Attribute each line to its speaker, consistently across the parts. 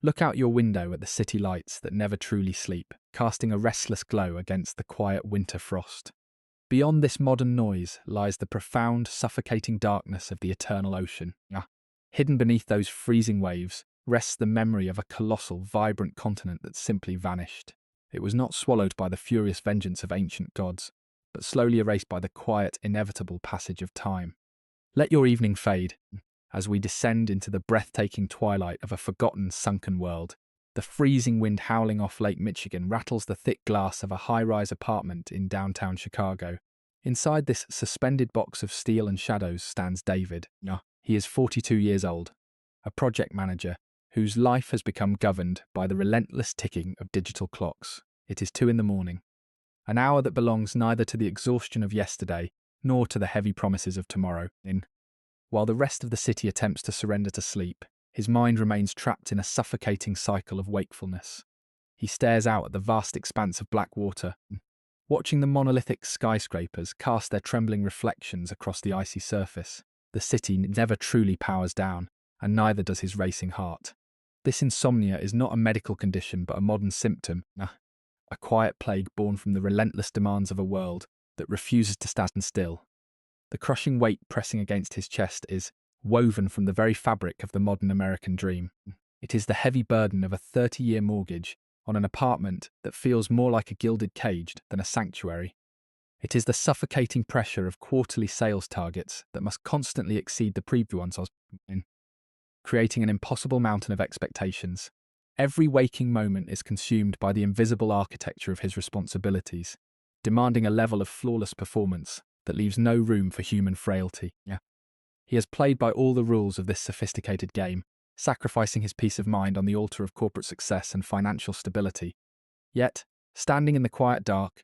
Speaker 1: Look out your window at the city lights that never truly sleep, casting a restless glow against the quiet winter frost. Beyond this modern noise lies the profound, suffocating darkness of the eternal ocean. Hidden beneath those freezing waves rests the memory of a colossal, vibrant continent that simply vanished. It was not swallowed by the furious vengeance of ancient gods, but slowly erased by the quiet, inevitable passage of time. Let your evening fade as we descend into the breathtaking twilight of a forgotten, sunken world. The freezing wind howling off Lake Michigan rattles the thick glass of a high-rise apartment in downtown Chicago. Inside this suspended box of steel and shadows stands David. He is 42 years old, a project manager whose life has become governed by the relentless ticking of digital clocks. It is 2 a.m, an hour that belongs neither to the exhaustion of yesterday nor to the heavy promises of tomorrow. While the rest of the city attempts to surrender to sleep, his mind remains trapped in a suffocating cycle of wakefulness. He stares out at the vast expanse of black water, watching the monolithic skyscrapers cast their trembling reflections across the icy surface. The city never truly powers down, and neither does his racing heart. This insomnia is not a medical condition but a modern symptom, a quiet plague born from the relentless demands of a world that refuses to stand still. The crushing weight pressing against his chest is woven from the very fabric of the modern American dream. It is the heavy burden of a 30-year mortgage on an apartment that feels more like a gilded cage than a sanctuary. It is the suffocating pressure of quarterly sales targets that must constantly exceed the previous ones, creating an impossible mountain of expectations. Every waking moment is consumed by the invisible architecture of his responsibilities, demanding a level of flawless performance that leaves no room for human frailty. He has played by all the rules of this sophisticated game, sacrificing his peace of mind on the altar of corporate success and financial stability. Yet, standing in the quiet dark,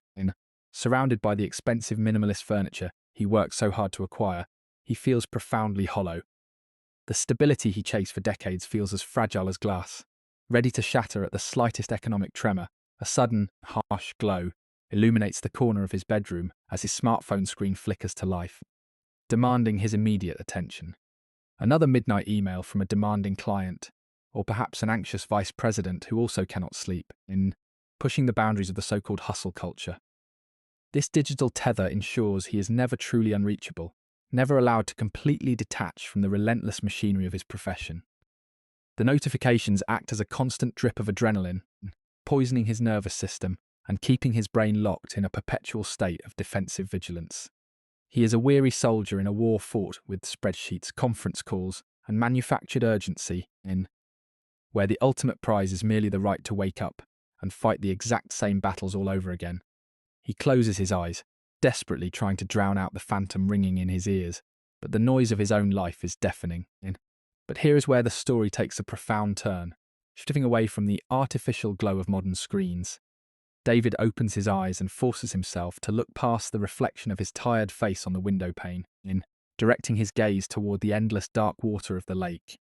Speaker 1: surrounded by the expensive minimalist furniture he worked so hard to acquire, he feels profoundly hollow. The stability he chased for decades feels as fragile as glass, ready to shatter at the slightest economic tremor. A sudden, harsh glow illuminates the corner of his bedroom as his smartphone screen flickers to life, demanding his immediate attention. Another midnight email from a demanding client, or perhaps an anxious vice president who also cannot sleep, pushing the boundaries of the so-called hustle culture. This digital tether ensures he is never truly unreachable, never allowed to completely detach from the relentless machinery of his profession. The notifications act as a constant drip of adrenaline, poisoning his nervous system and keeping his brain locked in a perpetual state of defensive vigilance. He is a weary soldier in a war fought with spreadsheets, conference calls, and manufactured urgency, where the ultimate prize is merely the right to wake up and fight the exact same battles all over again. He closes his eyes, desperately trying to drown out the phantom ringing in his ears, but the noise of his own life is deafening. But here is where the story takes a profound turn, shifting away from the artificial glow of modern screens. David opens his eyes and forces himself to look past the reflection of his tired face on the window pane, directing his gaze toward the endless dark water of the lake.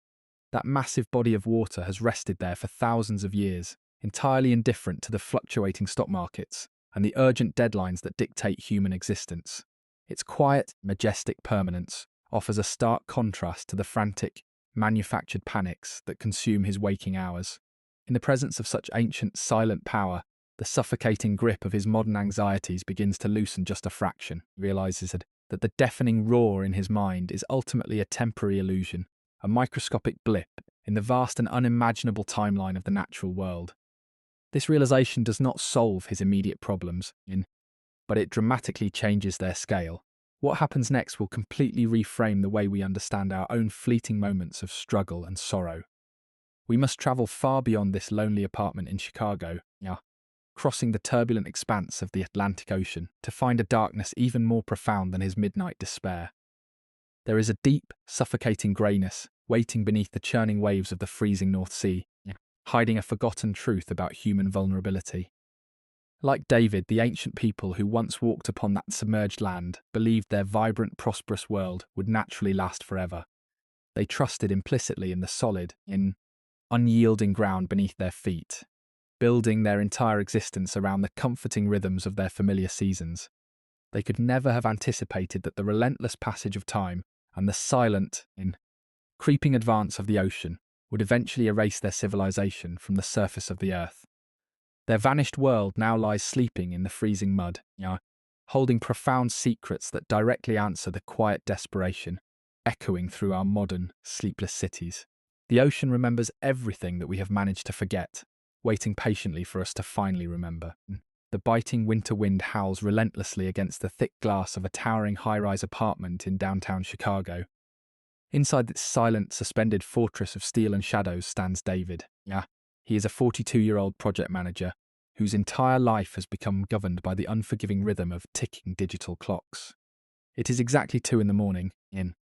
Speaker 1: That massive body of water has rested there for thousands of years, entirely indifferent to the fluctuating stock markets and the urgent deadlines that dictate human existence. Its quiet, majestic permanence offers a stark contrast to the frantic, manufactured panics that consume his waking hours. In the presence of such ancient, silent power, the suffocating grip of his modern anxieties begins to loosen just a fraction. He realizes that the deafening roar in his mind is ultimately a temporary illusion, a microscopic blip in the vast and unimaginable timeline of the natural world. This realization does not solve his immediate problems, but it dramatically changes their scale. What happens next will completely reframe the way we understand our own fleeting moments of struggle and sorrow. We must travel far beyond this lonely apartment in Chicago, crossing the turbulent expanse of the Atlantic Ocean to find a darkness even more profound than his midnight despair. There is a deep, suffocating greyness waiting beneath the churning waves of the freezing North Sea, hiding a forgotten truth about human vulnerability. Like David, the ancient people who once walked upon that submerged land believed their vibrant, prosperous world would naturally last forever. They trusted implicitly in the solid, unyielding ground beneath their feet, building their entire existence around the comforting rhythms of their familiar seasons. They could never have anticipated that the relentless passage of time and the silent, creeping advance of the ocean would eventually erase their civilization from the surface of the earth. Their vanished world now lies sleeping in the freezing mud, holding profound secrets that directly answer the quiet desperation echoing through our modern, sleepless cities. The ocean remembers everything that we have managed to forget, waiting patiently for us to finally remember. The biting winter wind howls relentlessly against the thick glass of a towering high-rise apartment in downtown Chicago. Inside this silent, suspended fortress of steel and shadows stands David. He is a 42-year-old project manager whose entire life has become governed by the unforgiving rhythm of ticking digital clocks. It is exactly 2 in the morning, in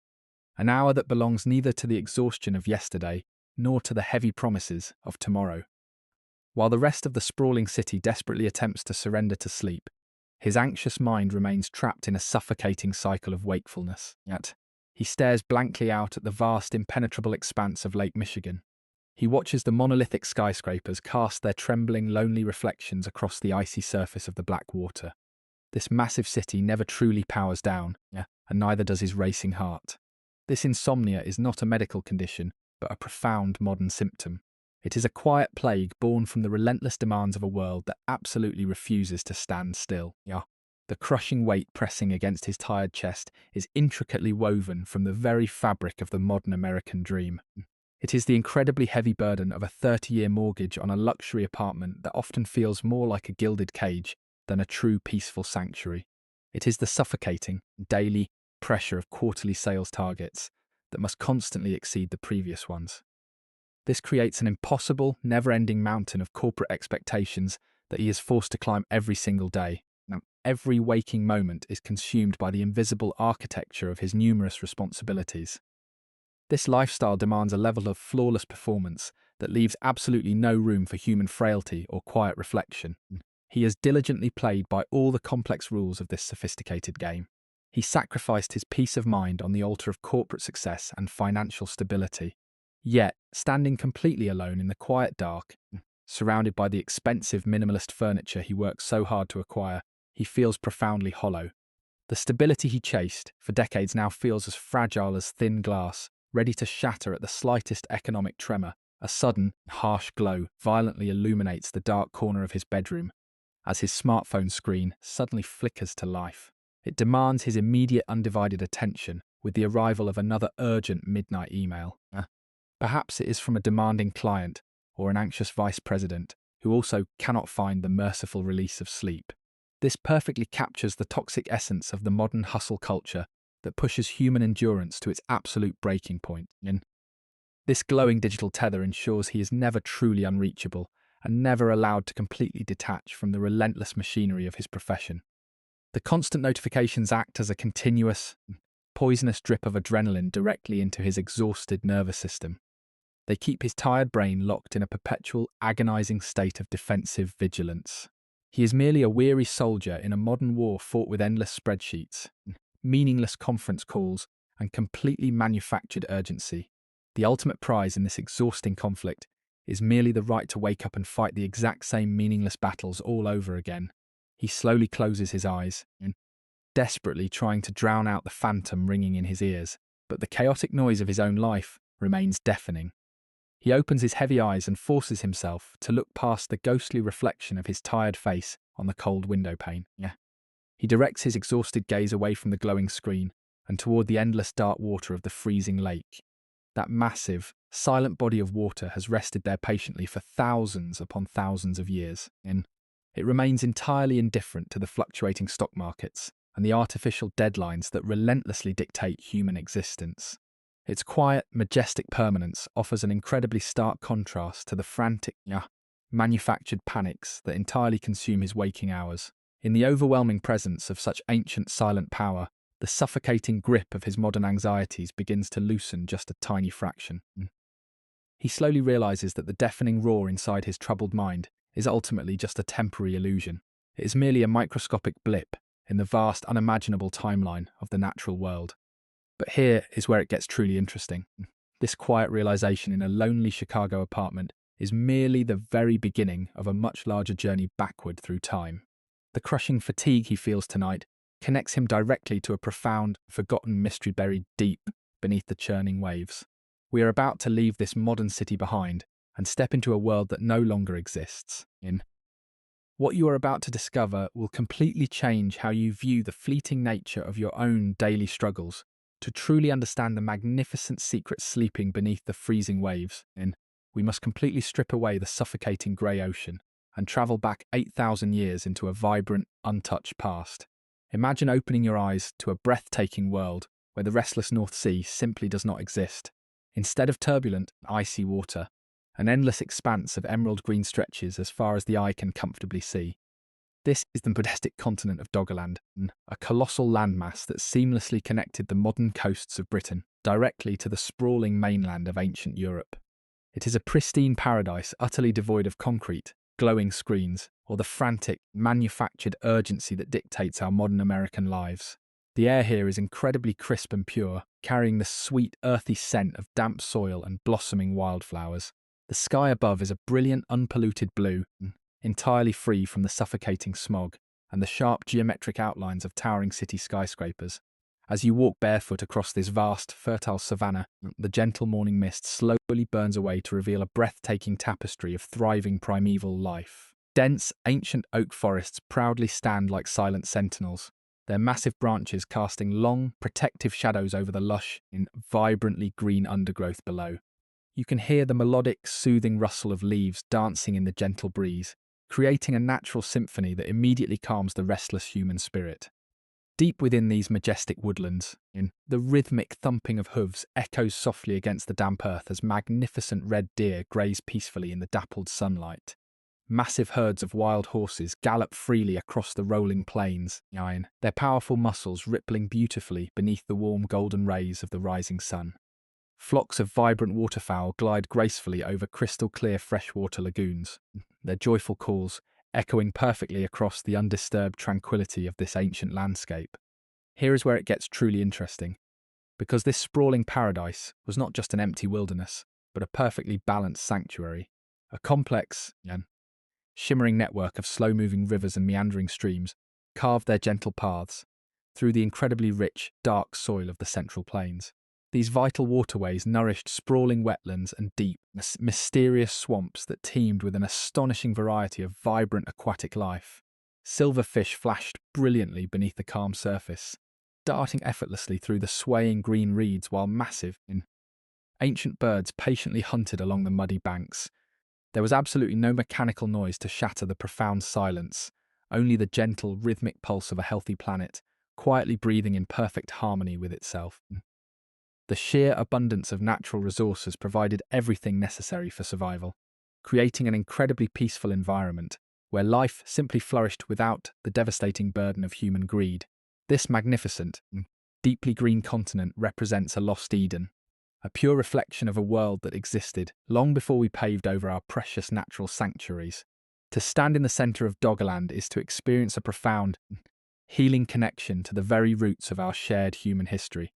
Speaker 1: an hour that belongs neither to the exhaustion of yesterday nor to the heavy promises of tomorrow. While the rest of the sprawling city desperately attempts to surrender to sleep, his anxious mind remains trapped in a suffocating cycle of wakefulness. Yet, he stares blankly out at the vast, impenetrable expanse of Lake Michigan. He watches the monolithic skyscrapers cast their trembling, lonely reflections across the icy surface of the black water. This massive city never truly powers down, and neither does his racing heart. This insomnia is not a medical condition, but a profound modern symptom. It is a quiet plague born from the relentless demands of a world that absolutely refuses to stand still. The crushing weight pressing against his tired chest is intricately woven from the very fabric of the modern American dream. It is the incredibly heavy burden of a 30-year mortgage on a luxury apartment that often feels more like a gilded cage than a true peaceful sanctuary. It is the suffocating, daily pressure of quarterly sales targets that must constantly exceed the previous ones. This creates an impossible, never-ending mountain of corporate expectations that he is forced to climb every single day. Now, every waking moment is consumed by the invisible architecture of his numerous responsibilities. This lifestyle demands a level of flawless performance that leaves absolutely no room for human frailty or quiet reflection. He is diligently played by all the complex rules of this sophisticated game. He sacrificed his peace of mind on the altar of corporate success and financial stability. Yet, standing completely alone in the quiet dark, surrounded by the expensive minimalist furniture he worked so hard to acquire, he feels profoundly hollow. The stability he chased for decades now feels as fragile as thin glass, ready to shatter at the slightest economic tremor. A sudden, harsh glow violently illuminates the dark corner of his bedroom as his smartphone screen suddenly flickers to life. It demands his immediate undivided attention with the arrival of another urgent midnight email. Perhaps it is from a demanding client or an anxious vice president who also cannot find the merciful release of sleep. This perfectly captures the toxic essence of the modern hustle culture that pushes human endurance to its absolute breaking point. This glowing digital tether ensures he is never truly unreachable and never allowed to completely detach from the relentless machinery of his profession. The constant notifications act as a continuous, poisonous drip of adrenaline directly into his exhausted nervous system. They keep his tired brain locked in a perpetual, agonizing state of defensive vigilance. He is merely a weary soldier in a modern war fought with endless spreadsheets, meaningless conference calls, and completely manufactured urgency. The ultimate prize in this exhausting conflict is merely the right to wake up and fight the exact same meaningless battles all over again. He slowly closes his eyes, desperately trying to drown out the phantom ringing in his ears, but the chaotic noise of his own life remains deafening. He opens his heavy eyes and forces himself to look past the ghostly reflection of his tired face on the cold window pane. He directs his exhausted gaze away from the glowing screen and toward the endless dark water of the freezing lake. That massive, silent body of water has rested there patiently for thousands upon thousands of years. It remains entirely indifferent to the fluctuating stock markets and the artificial deadlines that relentlessly dictate human existence. Its quiet, majestic permanence offers an incredibly stark contrast to the frantic, manufactured panics that entirely consume his waking hours. In the overwhelming presence of such ancient silent power, the suffocating grip of his modern anxieties begins to loosen just a tiny fraction. He slowly realizes that the deafening roar inside his troubled mind is ultimately just a temporary illusion. It is merely a microscopic blip in the vast, unimaginable timeline of the natural world. But here is where it gets truly interesting. This quiet realization in a lonely Chicago apartment is merely the very beginning of a much larger journey backward through time. The crushing fatigue he feels tonight connects him directly to a profound, forgotten mystery buried deep beneath the churning waves. We are about to leave this modern city behind and step into a world that no longer exists. What you are about to discover will completely change how you view the fleeting nature of your own daily struggles. To truly understand the magnificent secret sleeping beneath the freezing waves, we must completely strip away the suffocating grey ocean and travel back 8,000 years into a vibrant, untouched past. Imagine opening your eyes to a breathtaking world where the restless North Sea simply does not exist. Instead of turbulent, icy water, an endless expanse of emerald green stretches as far as the eye can comfortably see. This is the majestic continent of Doggerland, a colossal landmass that seamlessly connected the modern coasts of Britain directly to the sprawling mainland of ancient Europe. It is a pristine paradise utterly devoid of concrete, glowing screens, or the frantic, manufactured urgency that dictates our modern American lives. The air here is incredibly crisp and pure, carrying the sweet, earthy scent of damp soil and blossoming wildflowers. The sky above is a brilliant, unpolluted blue, entirely free from the suffocating smog and the sharp geometric outlines of towering city skyscrapers. As you walk barefoot across this vast, fertile savanna, the gentle morning mist slowly burns away to reveal a breathtaking tapestry of thriving primeval life. Dense, ancient oak forests proudly stand like silent sentinels, their massive branches casting long, protective shadows over the lush, vibrantly green undergrowth below. You can hear the melodic, soothing rustle of leaves dancing in the gentle breeze, creating a natural symphony that immediately calms the restless human spirit. Deep within these majestic woodlands, the rhythmic thumping of hooves echoes softly against the damp earth as magnificent red deer graze peacefully in the dappled sunlight. Massive herds of wild horses gallop freely across the rolling plains, their powerful muscles rippling beautifully beneath the warm golden rays of the rising sun. Flocks of vibrant waterfowl glide gracefully over crystal-clear freshwater lagoons, their joyful calls echoing perfectly across the undisturbed tranquility of this ancient landscape. Here is where it gets truly interesting, because this sprawling paradise was not just an empty wilderness, but a perfectly balanced sanctuary, a complex, shimmering network of slow-moving rivers and meandering streams carved their gentle paths through the incredibly rich, dark soil of the Central Plains. These vital waterways nourished sprawling wetlands and deep, mysterious swamps that teemed with an astonishing variety of vibrant aquatic life. Silver fish flashed brilliantly beneath the calm surface, darting effortlessly through the swaying green reeds while massive, ancient birds patiently hunted along the muddy banks. There was absolutely no mechanical noise to shatter the profound silence, only the gentle, rhythmic pulse of a healthy planet, quietly breathing in perfect harmony with itself. The sheer abundance of natural resources provided everything necessary for survival, creating an incredibly peaceful environment where life simply flourished without the devastating burden of human greed. This magnificent, deeply green continent represents a lost Eden, a pure reflection of a world that existed long before we paved over our precious natural sanctuaries. To stand in the centre of Doggerland is to experience a profound, healing connection to the very roots of our shared human history.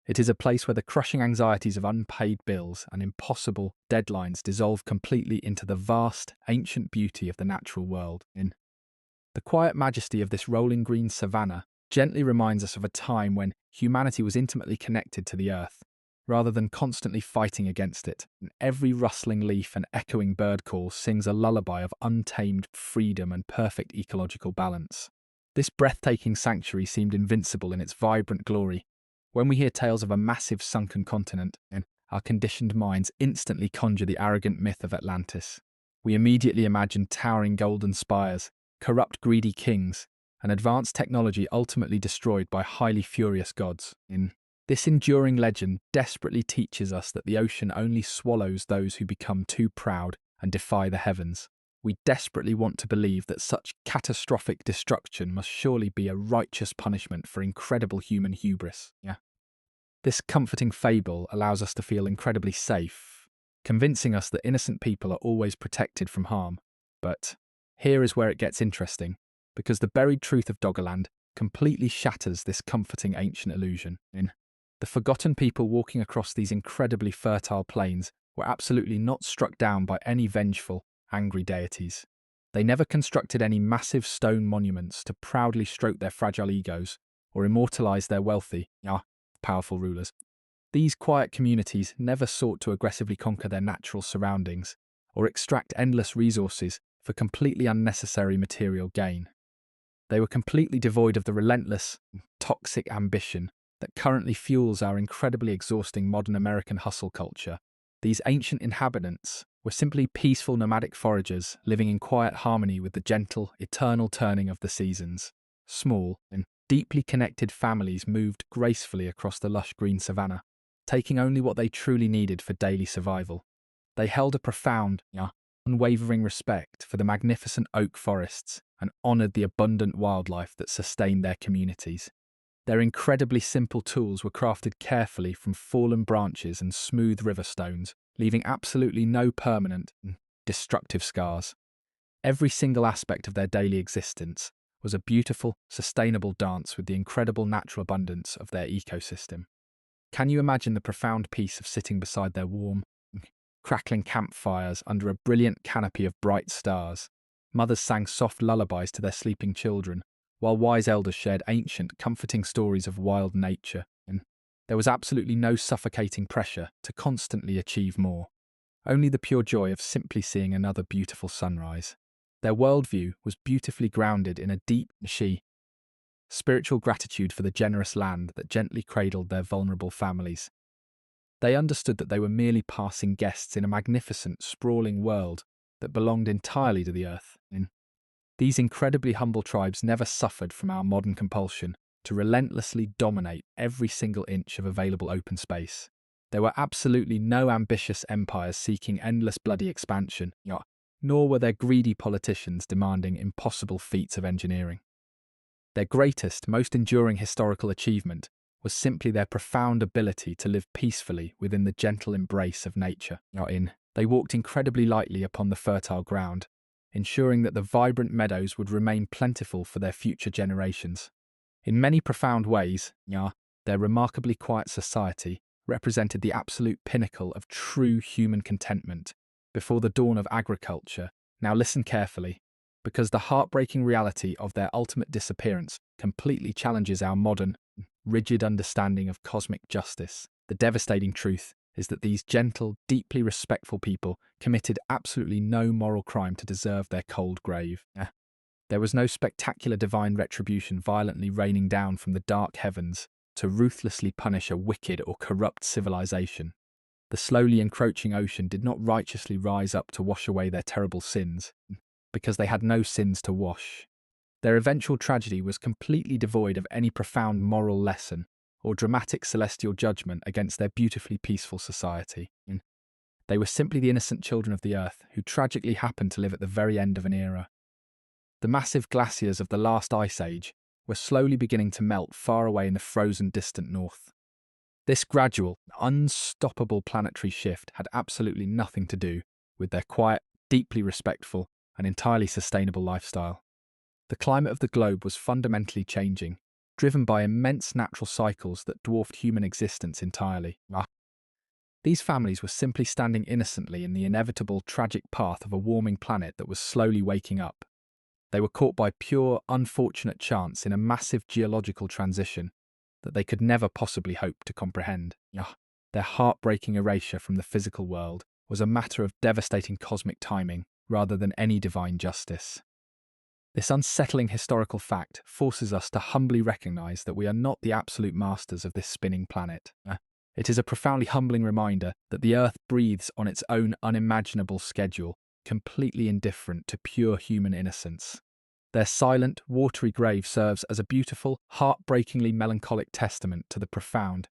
Speaker 1: It is a place where the crushing anxieties of unpaid bills and impossible deadlines dissolve completely into the vast, ancient beauty of the natural world. The quiet majesty of this rolling green savanna gently reminds us of a time when humanity was intimately connected to the earth, rather than constantly fighting against it, and every rustling leaf and echoing bird call sings a lullaby of untamed freedom and perfect ecological balance. This breathtaking sanctuary seemed invincible in its vibrant glory. When we hear tales of a massive sunken continent, our conditioned minds instantly conjure the arrogant myth of Atlantis. We immediately imagine towering golden spires, corrupt greedy kings, and advanced technology ultimately destroyed by highly furious gods. This enduring legend desperately teaches us that the ocean only swallows those who become too proud and defy the heavens. We desperately want to believe that such catastrophic destruction must surely be a righteous punishment for incredible human hubris. This comforting fable allows us to feel incredibly safe, convincing us that innocent people are always protected from harm. But here is where it gets interesting, because the buried truth of Doggerland completely shatters this comforting ancient illusion. The forgotten people walking across these incredibly fertile plains were absolutely not struck down by any vengeful, angry deities. They never constructed any massive stone monuments to proudly stroke their fragile egos or immortalize their wealthy, powerful rulers. These quiet communities never sought to aggressively conquer their natural surroundings or extract endless resources for completely unnecessary material gain. They were completely devoid of the relentless, toxic ambition that currently fuels our incredibly exhausting modern American hustle culture. These ancient inhabitants were simply peaceful nomadic foragers living in quiet harmony with the gentle, eternal turning of the seasons. Small and deeply connected families moved gracefully across the lush green savanna, taking only what they truly needed for daily survival. They held a profound, unwavering respect for the magnificent oak forests and honoured the abundant wildlife that sustained their communities. Their incredibly simple tools were crafted carefully from fallen branches and smooth river stones, leaving absolutely no permanent, destructive scars. Every single aspect of their daily existence was a beautiful, sustainable dance with the incredible natural abundance of their ecosystem. Can you imagine the profound peace of sitting beside their warm, crackling campfires under a brilliant canopy of bright stars? Mothers sang soft lullabies to their sleeping children, while wise elders shared ancient, comforting stories of wild nature, and there was absolutely no suffocating pressure to constantly achieve more. Only the pure joy of simply seeing another beautiful sunrise. Their worldview was beautifully grounded in a deep, spiritual gratitude for the generous land that gently cradled their vulnerable families. They understood that they were merely passing guests in a magnificent, sprawling world that belonged entirely to the earth. These incredibly humble tribes never suffered from our modern compulsion to relentlessly dominate every single inch of available open space. There were absolutely no ambitious empires seeking endless bloody expansion, nor were there greedy politicians demanding impossible feats of engineering. Their greatest, most enduring historical achievement was simply their profound ability to live peacefully within the gentle embrace of nature. They walked incredibly lightly upon the fertile ground, ensuring that the vibrant meadows would remain plentiful for their future generations. In many profound ways, their remarkably quiet society represented the absolute pinnacle of true human contentment before the dawn of agriculture. Now listen carefully, because the heartbreaking reality of their ultimate disappearance completely challenges our modern, rigid understanding of cosmic justice. The devastating truth is that these gentle, deeply respectful people committed absolutely no moral crime to deserve their cold grave. There was no spectacular divine retribution violently raining down from the dark heavens to ruthlessly punish a wicked or corrupt civilization. The slowly encroaching ocean did not righteously rise up to wash away their terrible sins, because they had no sins to wash. Their eventual tragedy was completely devoid of any profound moral lesson or dramatic celestial judgment against their beautifully peaceful society. They were simply the innocent children of the earth who tragically happened to live at the very end of an era. The massive glaciers of the last ice age were slowly beginning to melt far away in the frozen distant north. This gradual, unstoppable planetary shift had absolutely nothing to do with their quiet, deeply respectful, and entirely sustainable lifestyle. The climate of the globe was fundamentally changing, driven by immense natural cycles that dwarfed human existence entirely. These families were simply standing innocently in the inevitable, tragic path of a warming planet that was slowly waking up. They were caught by pure, unfortunate chance in a massive geological transition that they could never possibly hope to comprehend. Their heartbreaking erasure from the physical world was a matter of devastating cosmic timing rather than any divine justice. This unsettling historical fact forces us to humbly recognize that we are not the absolute masters of this spinning planet. It is a profoundly humbling reminder that the Earth breathes on its own unimaginable schedule, completely indifferent to pure human innocence. Their silent, watery grave serves as a beautiful, heartbreakingly melancholic testament to the profound,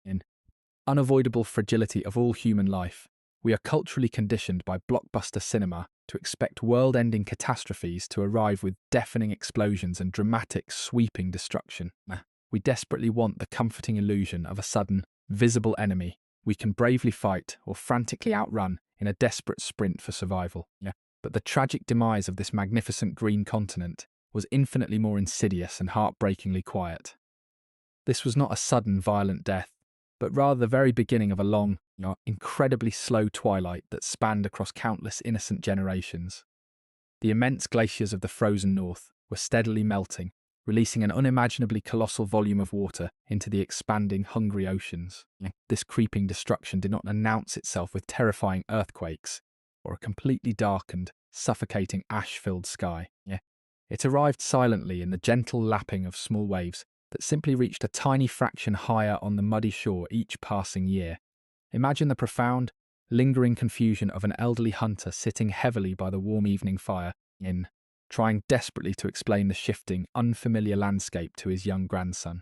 Speaker 1: unavoidable fragility of all human life. We are culturally conditioned by blockbuster cinema to expect world-ending catastrophes to arrive with deafening explosions and dramatic, sweeping destruction. We desperately want the comforting illusion of a sudden, visible enemy we can bravely fight or frantically outrun in a desperate sprint for survival. But the tragic demise of this magnificent green continent was infinitely more insidious and heartbreakingly quiet. This was not a sudden, violent death, but rather the very beginning of a long, incredibly slow twilight that spanned across countless innocent generations. The immense glaciers of the frozen north were steadily melting, releasing an unimaginably colossal volume of water into the expanding, hungry oceans. This creeping destruction did not announce itself with terrifying earthquakes or a completely darkened, suffocating, ash-filled sky. It arrived silently in the gentle lapping of small waves that simply reached a tiny fraction higher on the muddy shore each passing year. Imagine the profound, lingering confusion of an elderly hunter sitting heavily by the warm evening fire, trying desperately to explain the shifting, unfamiliar landscape to his young grandson.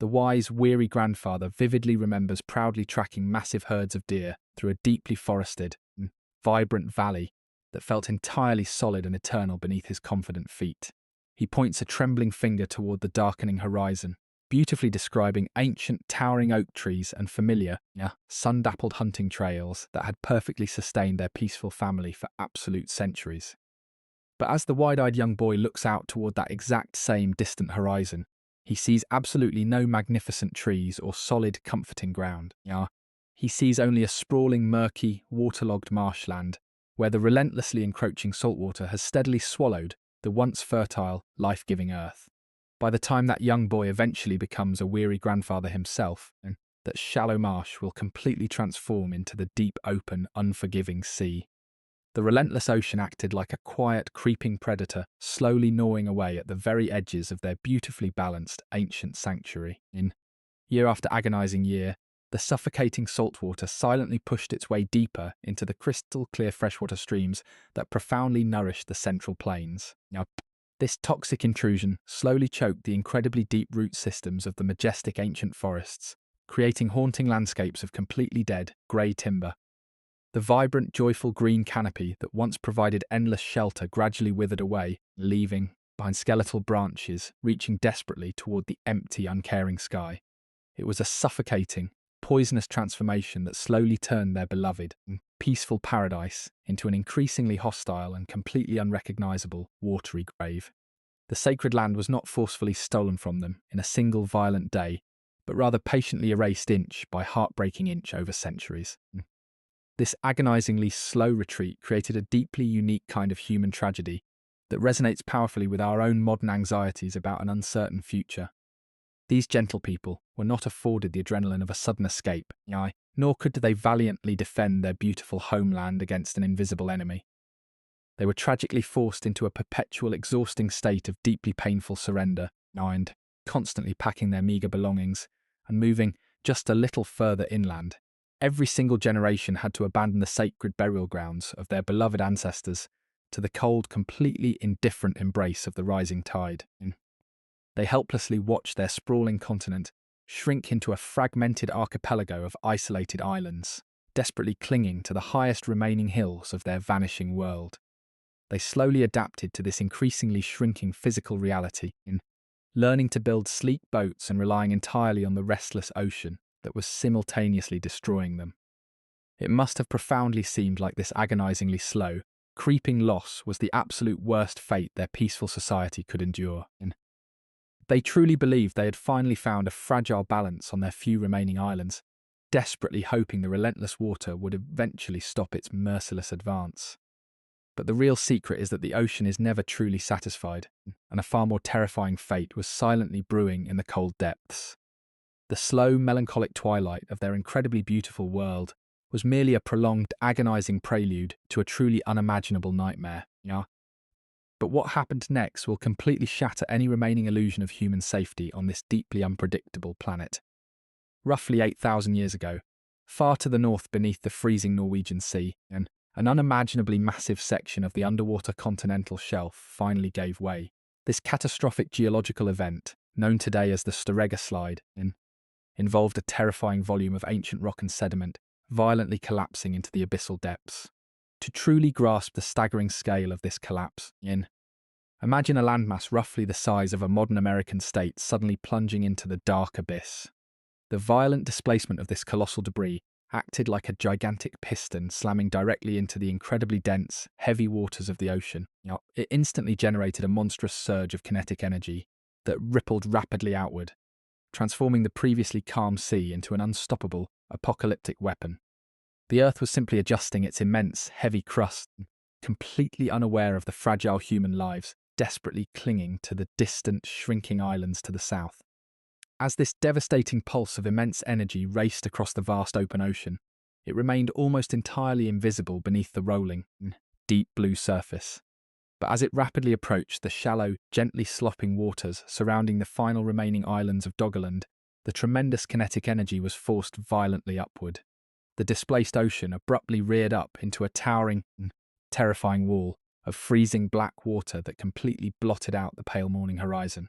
Speaker 1: The wise, weary grandfather vividly remembers proudly tracking massive herds of deer through a deeply forested, vibrant valley that felt entirely solid and eternal beneath his confident feet. He points a trembling finger toward the darkening horizon, beautifully describing ancient towering oak trees and familiar, sun-dappled hunting trails that had perfectly sustained their peaceful family for absolute centuries. But as the wide-eyed young boy looks out toward that exact same distant horizon, he sees absolutely no magnificent trees or solid, comforting ground. He sees only a sprawling, murky, waterlogged marshland where the relentlessly encroaching saltwater has steadily swallowed the once fertile, life-giving earth. By the time that young boy eventually becomes a weary grandfather himself, that shallow marsh will completely transform into the deep, open, unforgiving sea. The relentless ocean acted like a quiet, creeping predator, slowly gnawing away at the very edges of their beautifully balanced ancient sanctuary. Year after agonizing year, the suffocating saltwater silently pushed its way deeper into the crystal-clear freshwater streams that profoundly nourished the central plains. This toxic intrusion slowly choked the incredibly deep root systems of the majestic ancient forests, creating haunting landscapes of completely dead, grey timber. The vibrant, joyful green canopy that once provided endless shelter gradually withered away, leaving behind skeletal branches reaching desperately toward the empty, uncaring sky. It was a suffocating, poisonous transformation that slowly turned their beloved, peaceful paradise into an increasingly hostile and completely unrecognizable, watery grave. The sacred land was not forcefully stolen from them in a single violent day, but rather patiently erased inch by heartbreaking inch over centuries. This agonizingly slow retreat created a deeply unique kind of human tragedy that resonates powerfully with our own modern anxieties about an uncertain future. These gentle people were not afforded the adrenaline of a sudden escape, nor could they valiantly defend their beautiful homeland against an invisible enemy. They were tragically forced into a perpetual, exhausting state of deeply painful surrender, and constantly packing their meagre belongings and moving just a little further inland. Every single generation had to abandon the sacred burial grounds of their beloved ancestors to the cold, completely indifferent embrace of the rising tide. They helplessly watched their sprawling continent shrink into a fragmented archipelago of isolated islands, desperately clinging to the highest remaining hills of their vanishing world. They slowly adapted to this increasingly shrinking physical reality, learning to build sleek boats and relying entirely on the restless ocean that was simultaneously destroying them. It must have profoundly seemed like this agonizingly slow, creeping loss was the absolute worst fate their peaceful society could endure. They truly believed they had finally found a fragile balance on their few remaining islands, desperately hoping the relentless water would eventually stop its merciless advance. But the real secret is that the ocean is never truly satisfied, and a far more terrifying fate was silently brewing in the cold depths. The slow, melancholic twilight of their incredibly beautiful world was merely a prolonged, agonizing prelude to a truly unimaginable nightmare. But what happened next will completely shatter any remaining illusion of human safety on this deeply unpredictable planet. Roughly 8,000 years ago, far to the north beneath the freezing Norwegian Sea, an unimaginably massive section of the underwater continental shelf finally gave way. This catastrophic geological event, known today as the Storegga Slide, involved a terrifying volume of ancient rock and sediment violently collapsing into the abyssal depths. To truly grasp the staggering scale of this collapse, imagine a landmass roughly the size of a modern American state suddenly plunging into the dark abyss. The violent displacement of this colossal debris acted like a gigantic piston slamming directly into the incredibly dense, heavy waters of the ocean. It instantly generated a monstrous surge of kinetic energy that rippled rapidly outward, transforming the previously calm sea into an unstoppable, apocalyptic weapon. The Earth was simply adjusting its immense, heavy crust, completely unaware of the fragile human lives desperately clinging to the distant, shrinking islands to the south. As this devastating pulse of immense energy raced across the vast open ocean, it remained almost entirely invisible beneath the rolling, deep blue surface. But as it rapidly approached the shallow, gently slopping waters surrounding the final remaining islands of Doggerland, the tremendous kinetic energy was forced violently upward. The displaced ocean abruptly reared up into a towering, terrifying wall of freezing black water that completely blotted out the pale morning horizon.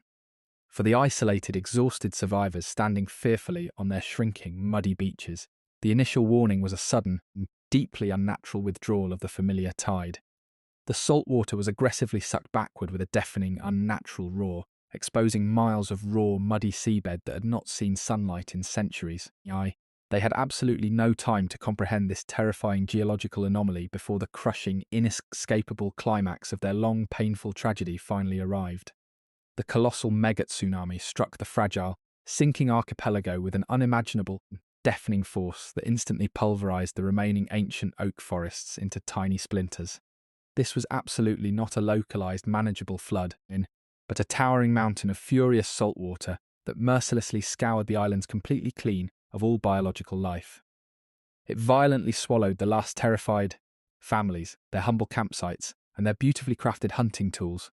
Speaker 1: For the isolated, exhausted survivors standing fearfully on their shrinking, muddy beaches, the initial warning was a sudden, deeply unnatural withdrawal of the familiar tide. The salt water was aggressively sucked backward with a deafening, unnatural roar, exposing miles of raw, muddy seabed that had not seen sunlight in centuries. They had absolutely no time to comprehend this terrifying geological anomaly before the crushing, inescapable climax of their long, painful tragedy finally arrived. The colossal mega-tsunami struck the fragile, sinking archipelago with an unimaginable, deafening force that instantly pulverized the remaining ancient oak forests into tiny splinters. This was absolutely not a localized, manageable flood, but a towering mountain of furious salt water that mercilessly scoured the islands completely clean of all biological life. It violently swallowed the last terrified families, their humble campsites, and their beautifully crafted hunting tools,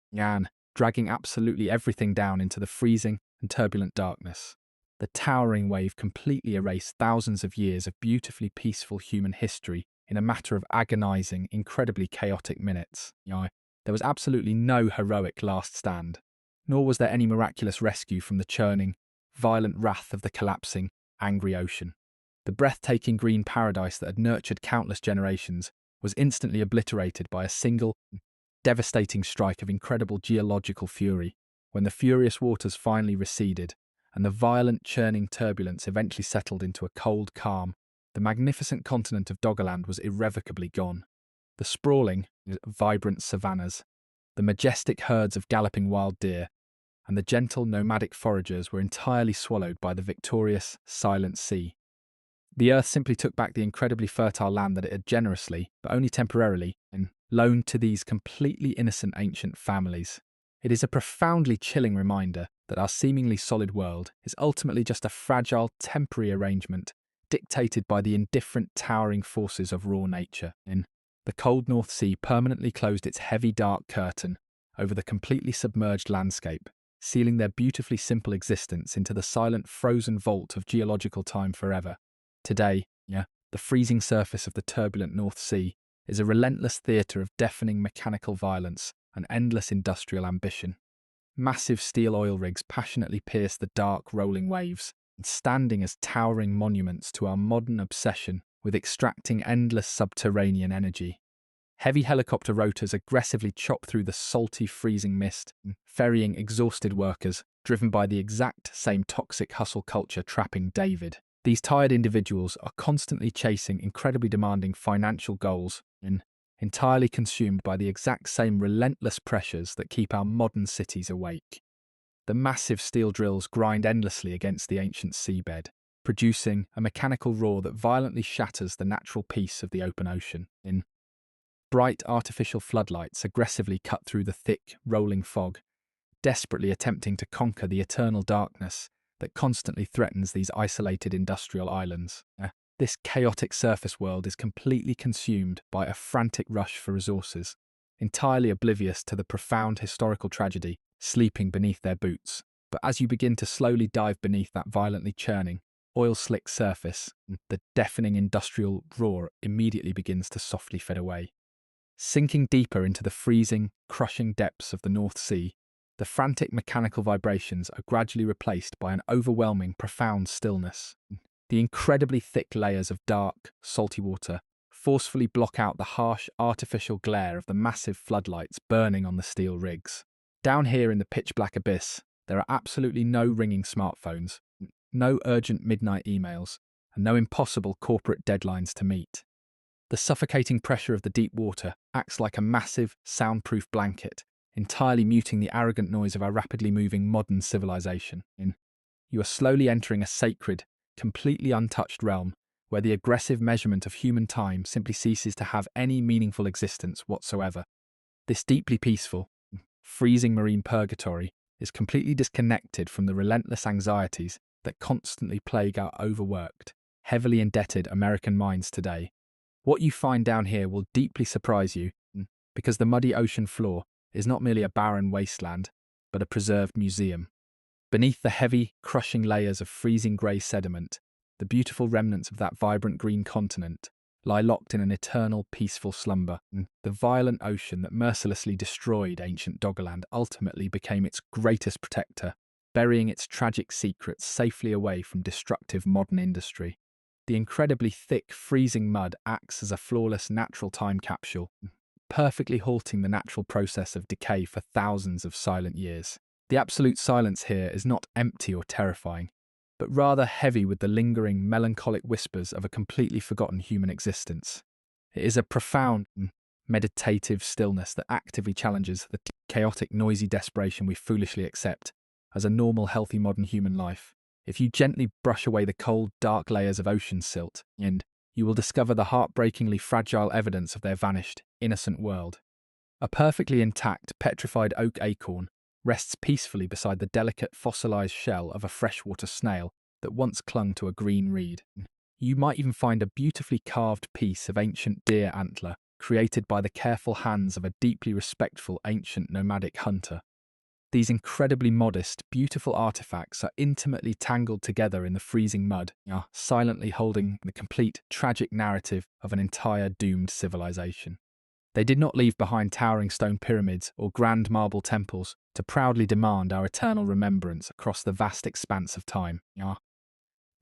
Speaker 1: dragging absolutely everything down into the freezing and turbulent darkness. The towering wave completely erased thousands of years of beautifully peaceful human history in a matter of agonizing, incredibly chaotic minutes. There was absolutely no heroic last stand, nor was there any miraculous rescue from the churning, violent wrath of the collapsing, angry ocean. The breathtaking green paradise that had nurtured countless generations was instantly obliterated by a single, devastating strike of incredible geological fury. When the furious waters finally receded, and the violent churning turbulence eventually settled into a cold calm, the magnificent continent of Doggerland was irrevocably gone. The sprawling, vibrant savannas, the majestic herds of galloping wild deer, and the gentle nomadic foragers were entirely swallowed by the victorious, silent sea. The earth simply took back the incredibly fertile land that it had generously, but only temporarily, loaned to these completely innocent ancient families. It is a profoundly chilling reminder that our seemingly solid world is ultimately just a fragile, temporary arrangement dictated by the indifferent, towering forces of raw nature. The cold North Sea permanently closed its heavy, dark curtain over the completely submerged landscape, sealing their beautifully simple existence into the silent, frozen vault of geological time forever. Today, the freezing surface of the turbulent North Sea is a relentless theatre of deafening mechanical violence and endless industrial ambition. Massive steel oil rigs passionately pierce the dark, rolling waves, standing as towering monuments to our modern obsession with extracting endless subterranean energy. Heavy helicopter rotors aggressively chop through the salty, freezing mist, ferrying exhausted workers, driven by the exact same toxic hustle culture trapping David. These tired individuals are constantly chasing incredibly demanding financial goals, entirely consumed by the exact same relentless pressures that keep our modern cities awake. The massive steel drills grind endlessly against the ancient seabed, producing a mechanical roar that violently shatters the natural peace of the open ocean. Bright artificial floodlights aggressively cut through the thick, rolling fog, desperately attempting to conquer the eternal darkness that constantly threatens these isolated industrial islands. This chaotic surface world is completely consumed by a frantic rush for resources, entirely oblivious to the profound historical tragedy sleeping beneath their boots. But as you begin to slowly dive beneath that violently churning, oil-slick surface, the deafening industrial roar immediately begins to softly fade away. Sinking deeper into the freezing, crushing depths of the North Sea, the frantic mechanical vibrations are gradually replaced by an overwhelming, profound stillness. The incredibly thick layers of dark, salty water forcefully block out the harsh, artificial glare of the massive floodlights burning on the steel rigs. Down here in the pitch-black abyss, there are absolutely no ringing smartphones, no urgent midnight emails, and no impossible corporate deadlines to meet. The suffocating pressure of the deep water acts like a massive, soundproof blanket, entirely muting the arrogant noise of our rapidly moving modern civilization. You are slowly entering a sacred, completely untouched realm where the aggressive measurement of human time simply ceases to have any meaningful existence whatsoever. This deeply peaceful, freezing marine purgatory is completely disconnected from the relentless anxieties that constantly plague our overworked, heavily indebted American minds today. What you find down here will deeply surprise you, because the muddy ocean floor is not merely a barren wasteland, but a preserved museum. Beneath the heavy, crushing layers of freezing grey sediment, the beautiful remnants of that vibrant green continent lie locked in an eternal, peaceful slumber. The violent ocean that mercilessly destroyed ancient Doggerland ultimately became its greatest protector, burying its tragic secrets safely away from destructive modern industry. The incredibly thick, freezing mud acts as a flawless natural time capsule, perfectly halting the natural process of decay for thousands of silent years. The absolute silence here is not empty or terrifying, but rather heavy with the lingering, melancholic whispers of a completely forgotten human existence. It is a profound, meditative stillness that actively challenges the chaotic, noisy desperation we foolishly accept as a normal, healthy modern human life. If you gently brush away the cold, dark layers of ocean silt, you will discover the heartbreakingly fragile evidence of their vanished, innocent world. A perfectly intact, petrified oak acorn rests peacefully beside the delicate fossilized shell of a freshwater snail that once clung to a green reed. You might even find a beautifully carved piece of ancient deer antler created by the careful hands of a deeply respectful ancient nomadic hunter. These incredibly modest, beautiful artifacts are intimately tangled together in the freezing mud, silently holding the complete, tragic narrative of an entire doomed civilization. They did not leave behind towering stone pyramids or grand marble temples to proudly demand our eternal remembrance across the vast expanse of time.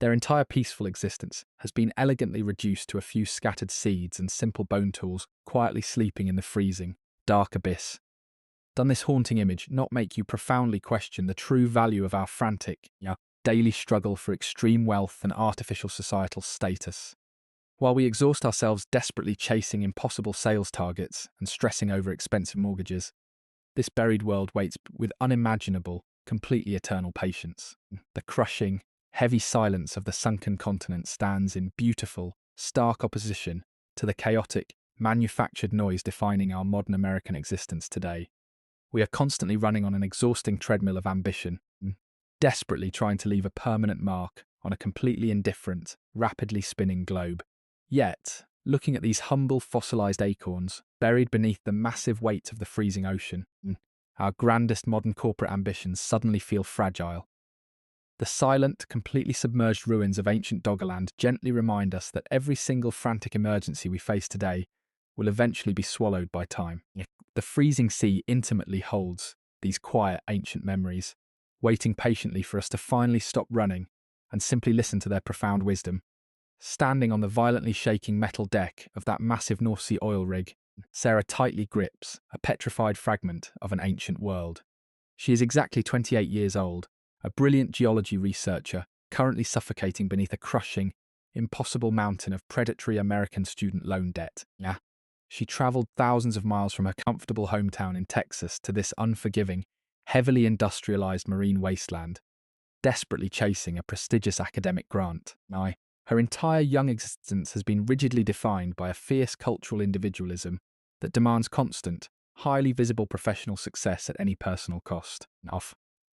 Speaker 1: Their entire peaceful existence has been elegantly reduced to a few scattered seeds and simple bone tools quietly sleeping in the freezing, dark abyss. Does this haunting image not make you profoundly question the true value of our frantic, daily struggle for extreme wealth and artificial societal status? While we exhaust ourselves desperately chasing impossible sales targets and stressing over expensive mortgages, this buried world waits with unimaginable, completely eternal patience. The crushing, heavy silence of the sunken continent stands in beautiful, stark opposition to the chaotic, manufactured noise defining our modern American existence today. We are constantly running on an exhausting treadmill of ambition, desperately trying to leave a permanent mark on a completely indifferent, rapidly spinning globe. Yet, looking at these humble fossilized acorns, buried beneath the massive weight of the freezing ocean, our grandest modern corporate ambitions suddenly feel fragile. The silent, completely submerged ruins of ancient Doggerland gently remind us that every single frantic emergency we face today will eventually be swallowed by time. The freezing sea intimately holds these quiet ancient memories, waiting patiently for us to finally stop running and simply listen to their profound wisdom. Standing on the violently shaking metal deck of that massive North Sea oil rig, Sarah tightly grips a petrified fragment of an ancient world. She is exactly 28 years old, a brilliant geology researcher currently suffocating beneath a crushing, impossible mountain of predatory American student loan debt. She travelled thousands of miles from her comfortable hometown in Texas to this unforgiving, heavily industrialized marine wasteland, desperately chasing a prestigious academic grant. Her entire young existence has been rigidly defined by a fierce cultural individualism that demands constant, highly visible professional success at any personal cost.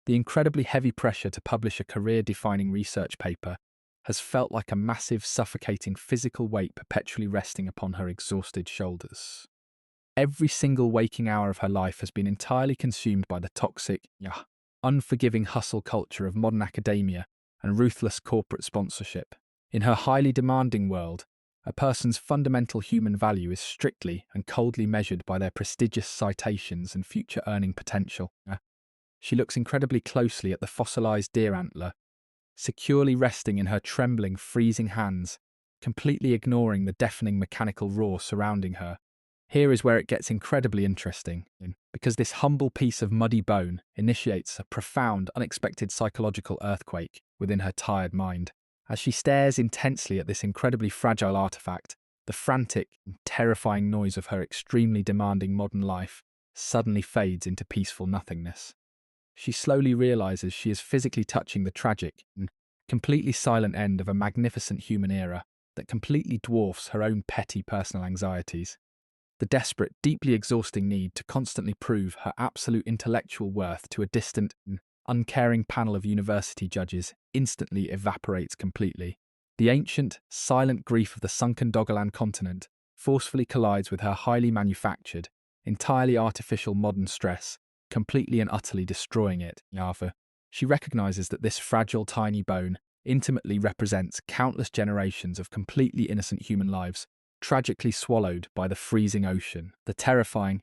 Speaker 1: The incredibly heavy pressure to publish a career-defining research paper has felt like a massive, suffocating physical weight perpetually resting upon her exhausted shoulders. Every single waking hour of her life has been entirely consumed by the toxic, unforgiving hustle culture of modern academia and ruthless corporate sponsorship. In her highly demanding world, a person's fundamental human value is strictly and coldly measured by their prestigious citations and future earning potential. She looks incredibly closely at the fossilized deer antler, securely resting in her trembling, freezing hands, completely ignoring the deafening mechanical roar surrounding her. Here is where it gets incredibly interesting, because this humble piece of muddy bone initiates a profound, unexpected psychological earthquake within her tired mind. As she stares intensely at this incredibly fragile artifact, the frantic, terrifying noise of her extremely demanding modern life suddenly fades into peaceful nothingness. She slowly realizes she is physically touching the tragic, completely silent end of a magnificent human era that completely dwarfs her own petty personal anxieties. The desperate, deeply exhausting need to constantly prove her absolute intellectual worth to a distant, uncaring panel of university judges instantly evaporates completely. The ancient, silent grief of the sunken Doggerland continent forcefully collides with her highly manufactured, entirely artificial modern stress, completely and utterly destroying it. Yava. She recognizes that this fragile, tiny bone intimately represents countless generations of completely innocent human lives, tragically swallowed by the freezing ocean. The terrifying,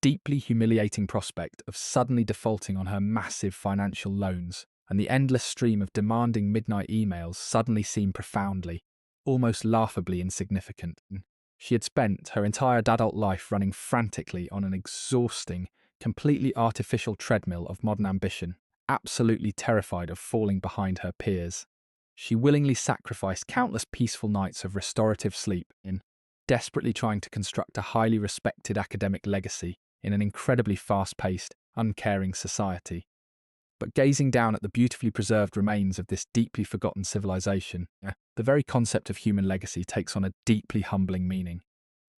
Speaker 1: deeply humiliating prospect of suddenly defaulting on her massive financial loans and the endless stream of demanding midnight emails suddenly seemed profoundly, almost laughably insignificant. She had spent her entire adult life running frantically on an exhausting, completely artificial treadmill of modern ambition, absolutely terrified of falling behind her peers. She willingly sacrificed countless peaceful nights of restorative sleep in desperately trying to construct a highly respected academic legacy in an incredibly fast-paced, uncaring society. But gazing down at the beautifully preserved remains of this deeply forgotten civilization, the very concept of human legacy takes on a deeply humbling meaning.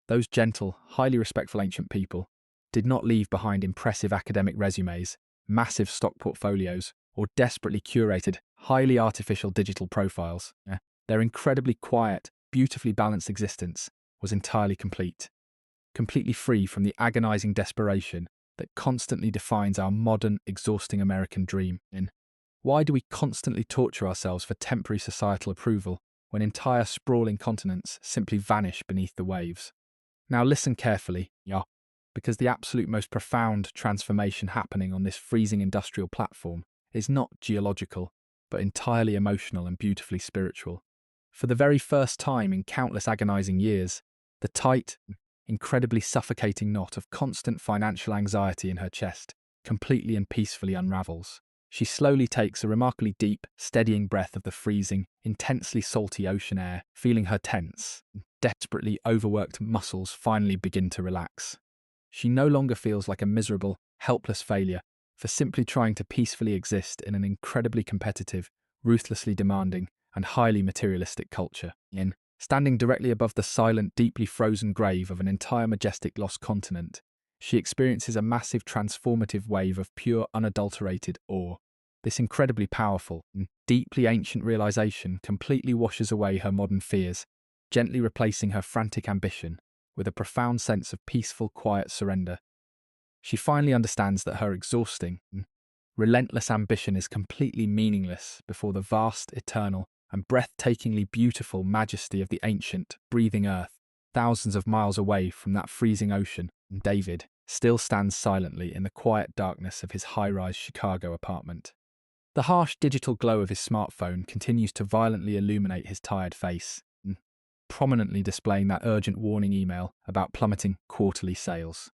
Speaker 1: Those gentle, highly respectful ancient people did not leave behind impressive academic resumes, massive stock portfolios, or desperately curated, highly artificial digital profiles. Their incredibly quiet, beautifully balanced existence was entirely complete, completely free from the agonizing desperation that constantly defines our modern, exhausting American dream. Why do we constantly torture ourselves for temporary societal approval when entire sprawling continents simply vanish beneath the waves? Now listen carefully, because the absolute most profound transformation happening on this freezing industrial platform is not geological, but entirely emotional and beautifully spiritual. For the very first time in countless agonizing years, the tight, incredibly suffocating knot of constant financial anxiety in her chest completely and peacefully unravels. She slowly takes a remarkably deep, steadying breath of the freezing, intensely salty ocean air, feeling her tense, desperately overworked muscles finally begin to relax. She no longer feels like a miserable, helpless failure for simply trying to peacefully exist in an incredibly competitive, ruthlessly demanding, and highly materialistic culture. Standing directly above the silent, deeply frozen grave of an entire majestic lost continent, she experiences a massive transformative wave of pure, unadulterated awe. This incredibly powerful, deeply ancient realization completely washes away her modern fears, gently replacing her frantic ambition with a profound sense of peaceful, quiet surrender. She finally understands that her exhausting, relentless ambition is completely meaningless before the vast, eternal, and breathtakingly beautiful majesty of the ancient, breathing earth. Thousands of miles away from that freezing ocean, David still stands silently in the quiet darkness of his high-rise Chicago apartment. The harsh digital glow of his smartphone continues to violently illuminate his tired face, prominently displaying that urgent warning email about plummeting quarterly sales.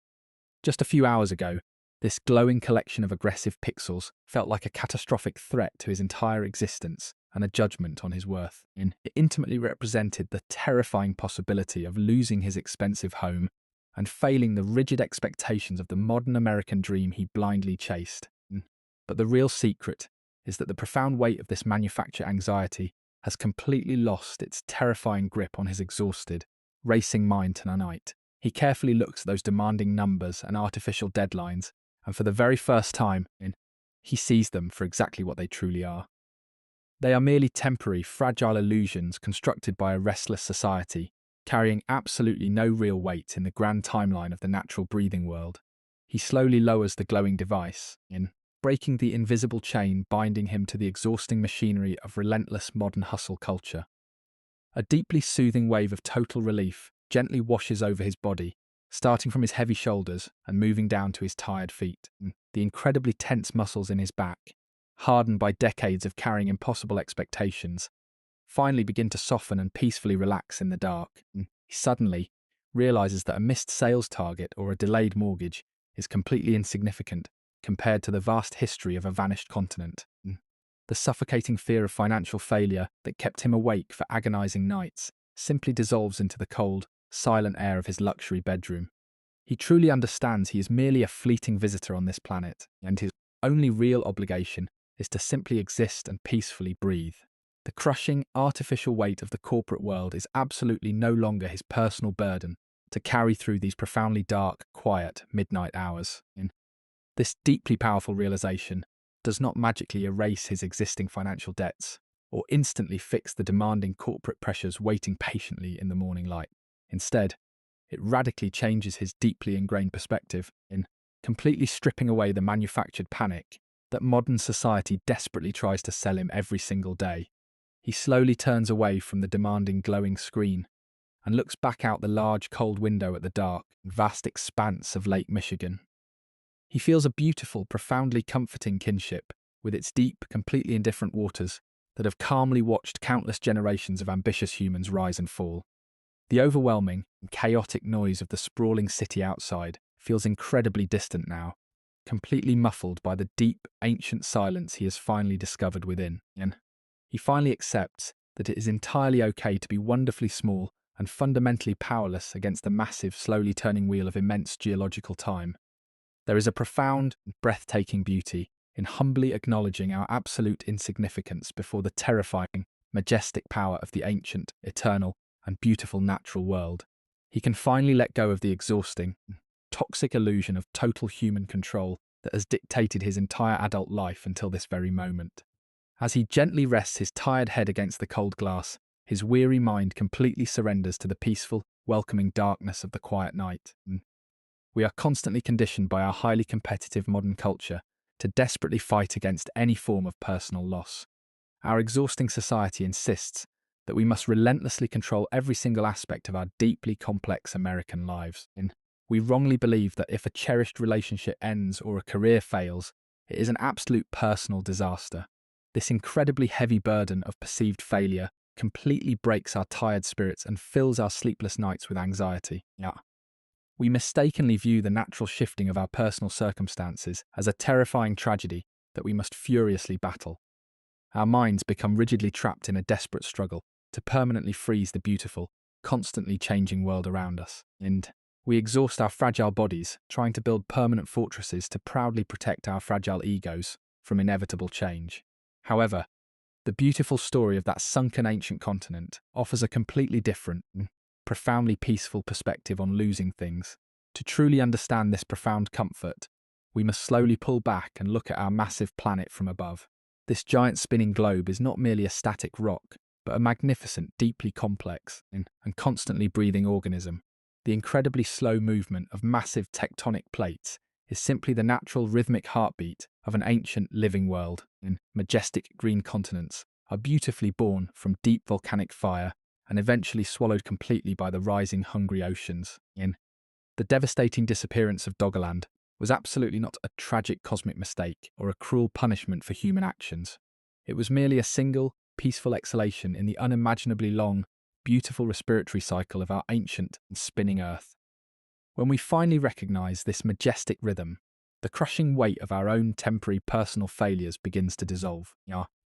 Speaker 1: Just a few hours ago, this glowing collection of aggressive pixels felt like a catastrophic threat to his entire existence and a judgment on his worth. It intimately represented the terrifying possibility of losing his expensive home and failing the rigid expectations of the modern American dream he blindly chased. But the real secret is that the profound weight of this manufactured anxiety has completely lost its terrifying grip on his exhausted, racing mind tonight. He carefully looks at those demanding numbers and artificial deadlines, and for the very first time, he sees them for exactly what they truly are. They are merely temporary, fragile illusions constructed by a restless society, carrying absolutely no real weight in the grand timeline of the natural breathing world. He slowly lowers the glowing device, breaking the invisible chain binding him to the exhausting machinery of relentless modern hustle culture. A deeply soothing wave of total relief gently washes over his body, starting from his heavy shoulders and moving down to his tired feet. The incredibly tense muscles in his back, hardened by decades of carrying impossible expectations, finally begin to soften and peacefully relax in the dark. He suddenly realizes that a missed sales target or a delayed mortgage is completely insignificant compared to the vast history of a vanished continent. The suffocating fear of financial failure that kept him awake for agonizing nights simply dissolves into the cold, silent air of his luxury bedroom. He truly understands he is merely a fleeting visitor on this planet, and his only real obligation is to simply exist and peacefully breathe. The crushing, artificial weight of the corporate world is absolutely no longer his personal burden, to carry through these profoundly dark, quiet midnight hours. This deeply powerful realization does not magically erase his existing financial debts or instantly fix the demanding corporate pressures waiting patiently in the morning light. Instead, it radically changes his deeply ingrained perspective in completely stripping away the manufactured panic that modern society desperately tries to sell him every single day. He slowly turns away from the demanding glowing screen and looks back out the large cold window at the dark, vast expanse of Lake Michigan. He feels a beautiful, profoundly comforting kinship with its deep, completely indifferent waters that have calmly watched countless generations of ambitious humans rise and fall. The overwhelming and chaotic noise of the sprawling city outside feels incredibly distant now, completely muffled by the deep, ancient silence he has finally discovered within. And he finally accepts that it is entirely okay to be wonderfully small and fundamentally powerless against the massive, slowly turning wheel of immense geological time. There is a profound, breathtaking beauty in humbly acknowledging our absolute insignificance before the terrifying, majestic power of the ancient, eternal, and beautiful natural world. He can finally let go of the exhausting, toxic illusion of total human control that has dictated his entire adult life until this very moment. As he gently rests his tired head against the cold glass, his weary mind completely surrenders to the peaceful, welcoming darkness of the quiet night. We are constantly conditioned by our highly competitive modern culture to desperately fight against any form of personal loss. Our exhausting society insists that we must relentlessly control every single aspect of our deeply complex American lives. We wrongly believe that if a cherished relationship ends or a career fails, it is an absolute personal disaster. This incredibly heavy burden of perceived failure completely breaks our tired spirits and fills our sleepless nights with anxiety. We mistakenly view the natural shifting of our personal circumstances as a terrifying tragedy that we must furiously battle. Our minds become rigidly trapped in a desperate struggle to permanently freeze the beautiful, constantly changing world around us. And we exhaust our fragile bodies trying to build permanent fortresses to proudly protect our fragile egos from inevitable change. However, the beautiful story of that sunken ancient continent offers a completely different, profoundly peaceful perspective on losing things. To truly understand this profound comfort, we must slowly pull back and look at our massive planet from above. This giant spinning globe is not merely a static rock, but a magnificent, deeply complex, and constantly breathing organism. The incredibly slow movement of massive tectonic plates is simply the natural rhythmic heartbeat of an ancient living world. Majestic green continents are beautifully born from deep volcanic fire and eventually swallowed completely by the rising, hungry oceans. The devastating disappearance of Doggerland was absolutely not a tragic cosmic mistake or a cruel punishment for human actions. It was merely a single, peaceful exhalation in the unimaginably long, beautiful respiratory cycle of our ancient and spinning Earth. When we finally recognize this majestic rhythm, the crushing weight of our own temporary personal failures begins to dissolve.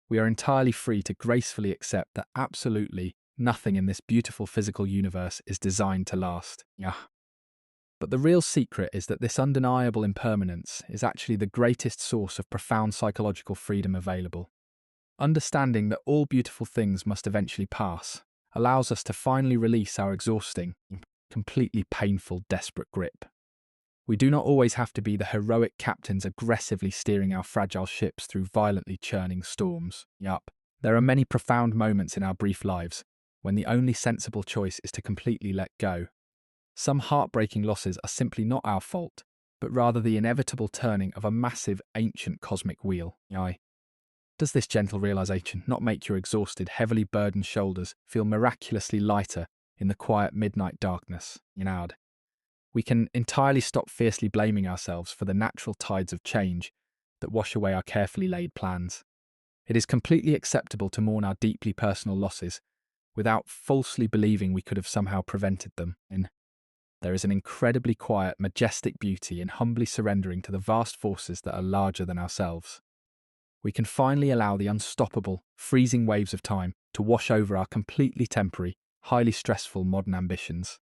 Speaker 1: We are entirely free to gracefully accept that absolutely nothing in this beautiful physical universe is designed to last. But the real secret is that this undeniable impermanence is actually the greatest source of profound psychological freedom available. Understanding that all beautiful things must eventually pass allows us to finally release our exhausting, completely painful, desperate grip. We do not always have to be the heroic captains aggressively steering our fragile ships through violently churning storms. There are many profound moments in our brief lives when the only sensible choice is to completely let go. Some heartbreaking losses are simply not our fault, but rather the inevitable turning of a massive ancient cosmic wheel. Does this gentle realization not make your exhausted, heavily burdened shoulders feel miraculously lighter in the quiet midnight darkness? We can entirely stop fiercely blaming ourselves for the natural tides of change that wash away our carefully laid plans. It is completely acceptable to mourn our deeply personal losses without falsely believing we could have somehow prevented them. There is an incredibly quiet, majestic beauty in humbly surrendering to the vast forces that are larger than ourselves. We can finally allow the unstoppable, freezing waves of time to wash over our completely temporary, highly stressful modern ambitions.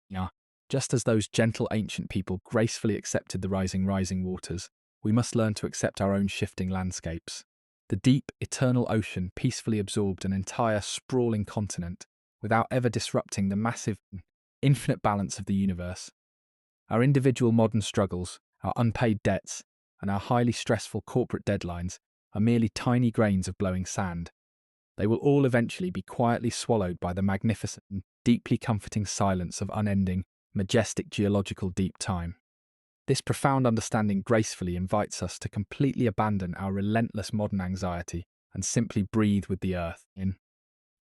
Speaker 1: Just as those gentle ancient people gracefully accepted the rising waters, we must learn to accept our own shifting landscapes. The deep, eternal ocean peacefully absorbed an entire sprawling continent without ever disrupting the massive, infinite balance of the universe. Our individual modern struggles, our unpaid debts, and our highly stressful corporate deadlines are merely tiny grains of blowing sand. They will all eventually be quietly swallowed by the magnificent and deeply comforting silence of unending, majestic geological deep time. This profound understanding gracefully invites us to completely abandon our relentless modern anxiety and simply breathe with the earth in.